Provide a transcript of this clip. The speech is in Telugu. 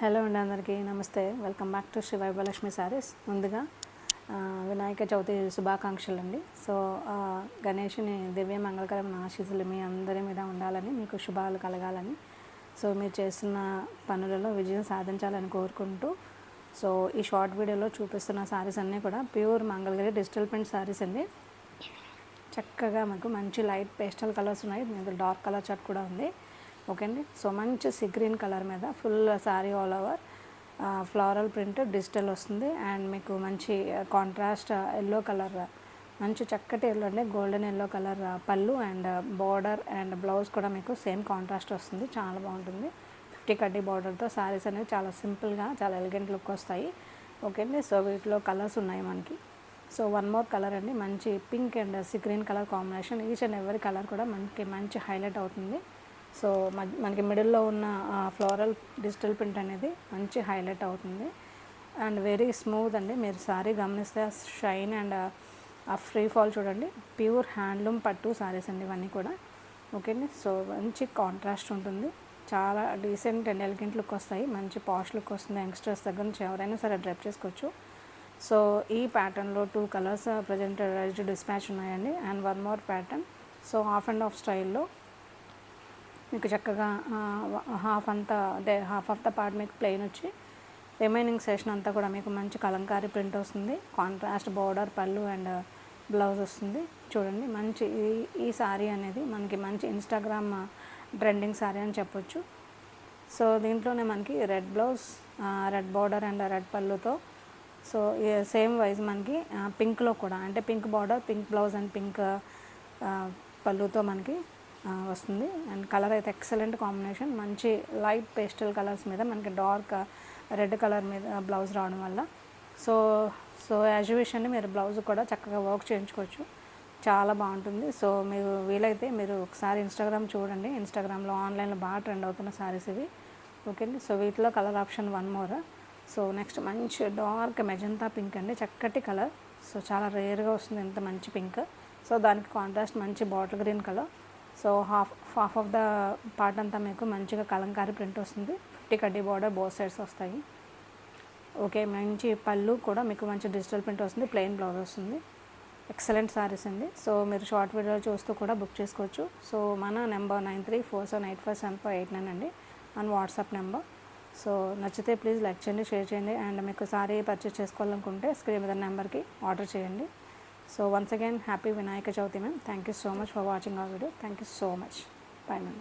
హలో అండి, అందరికీ నమస్తే. Welcome back to Shri Vaibhavalakshmi sarees. ముందుగా వినాయక చవితి శుభాకాంక్షలు అండి. సో గణేషుని దివ్య మంగళకరమైన ఆశీస్సులు మీ అందరి మీద ఉండాలని, మీకు శుభాలు కలగాలని, సో మీరు చేస్తున్న పనులలో విజయం సాధించాలని కోరుకుంటూ, సో ఈ షార్ట్ వీడియోలో చూపిస్తున్న శారీస్ అన్నీ కూడా pure Mangalagiri digital print saris అండి. చక్కగా మాకు మంచి లైట్ పేస్టల్ కలర్స్ ఉన్నాయి, మీకు డార్క్ కలర్ చార్ట్ కూడా ఉంది. ఓకే అండి. సో మంచి సీ గ్రీన్ కలర్ మీద full sari all over floral print digital వస్తుంది. అండ్ మీకు మంచి కాంట్రాస్ట్ ఎల్లో కలర్, మంచి చక్కటి ఎల్లో అండి, గోల్డెన్ ఎల్లో కలర్ పళ్ళు అండ్ బార్డర్ అండ్ బ్లౌజ్ కూడా మీకు సేమ్ కాంట్రాస్ట్ వస్తుంది. చాలా బాగుంటుంది. 50 కడ్డీ బార్డర్తో శారీస్ అనేవి చాలా సింపుల్గా చాలా ఎలిగెంట్ లుక్ వస్తాయి. ఓకే అండి. సో వీటిలో కలర్స్ ఉన్నాయి మనకి. సో వన్ మోర్ కలర్ అండి, మంచి pink and sea green colour combination. Each and ఎవరి కలర్ కూడా మనకి మంచి హైలైట్ అవుతుంది. సో మనకి మిడిల్లో ఉన్న ఫ్లోరల్ డిజిటల్ ప్రింట్ అనేది మంచి హైలైట్ అవుతుంది అండ్ వెరీ స్మూత్ అండి. మీరు సారీ గమనిస్తే ఆ షైన్ అండ్ ఆ ఫ్రీ ఫాల్ చూడండి. ప్యూర్ హ్యాండ్లూమ్ పట్టు సారీస్ అండి ఇవన్నీ కూడా. ఓకే అండి. సో మంచి కాంట్రాస్ట్ ఉంటుంది, చాలా డీసెంట్ అండ్ ఎలిగెంట్ లుక్ వస్తాయి, మంచి పాష్ లుక్ వస్తుంది. యంగ్స్టర్స్ దగ్గర నుంచి ఎవరైనా సరే డ్రైప్ చేసుకోవచ్చు. సో ఈ ప్యాటర్న్లో 2 colours present ready to dispatch ఉన్నాయండి. And one more pattern. So half and half స్టైల్లో మీకు చక్కగా హాఫ్ అంతా అంటే హాఫ్ ఆఫ్ ద పార్ట్ మీకు ప్లెయిన్ వచ్చి రిమైనింగ్ సెషన్ అంతా కూడా మీకు మంచి కలంకారీ ప్రింట్ వస్తుంది. కాంట్రాస్ట్ బార్డర్ పళ్ళు అండ్ బ్లౌజ్ వస్తుంది. చూడండి మంచి ఈ సారీ అనేది మనకి మంచి ఇన్స్టాగ్రామ్ ట్రెండింగ్ సారీ అని చెప్పొచ్చు. సో దీంట్లోనే మనకి red blouse, red border and red పళ్ళుతో, సో సేమ్ వైజ్ మనకి పింక్లో కూడా అంటే pink border, pink blouse and pink పళ్ళుతో మనకి వస్తుంది. అండ్ కలర్ అయితే ఎక్సలెంట్ కాంబినేషన్, మంచి లైట్ పేస్టల్ కలర్స్ మీద మనకి డార్క్ రెడ్ కలర్ మీద బ్లౌజ్ రావడం వల్ల సో యాజ్ యూజువల్ మీరు బ్లౌజ్ కూడా చక్కగా వర్క్ చేయించుకోవచ్చు, చాలా బాగుంటుంది. సో మీరు వీలైతే మీరు ఒకసారి ఇన్స్టాగ్రామ్ చూడండి. ఇన్స్టాగ్రామ్లో ఆన్లైన్లో బాగా ట్రెండ్ అవుతున్న శారీస్ ఇవి. ఓకే అండి. సో వీటిలో colour option one more. So next మంచి డార్క్ మెజంతా పింక్ అండి, చక్కటి కలర్. సో చాలా రేర్గా వస్తుంది ఇంత మంచి పింక్. సో దానికి కాంట్రాస్ట్ మంచి bottle green colour. So half of the part అంతా మీకు మంచిగా కలంకారీ ప్రింట్ వస్తుంది. 50 కడ్డీ బార్డర్ బోత్ సైడ్స్ వస్తాయి. ఓకే, మంచి పళ్ళు కూడా మీకు మంచి డిజిటల్ ప్రింట్ వస్తుంది, ప్లెయిన్ బ్లౌజ్ వస్తుంది. ఎక్సలెంట్ సారీస్ అండి. సో మీరు షార్ట్ వీడియో చూస్తూ కూడా బుక్ చేసుకోవచ్చు. సో మన నెంబర్ 9347857489 అండి, మన వాట్సాప్ నెంబర్. సో నచ్చితే ప్లీజ్ లైక్ చేయండి, షేర్ చేయండి. అండ్ మీకు సారీ పర్చేస్ చేసుకోవాలనుకుంటే స్క్రీన్ మీద నెంబర్కి ఆర్డర్ చేయండి. So once again, happy Vinayaka Chauthi ma'am. Thank you so much for watching our video. Thank you so much. Bye ma'am.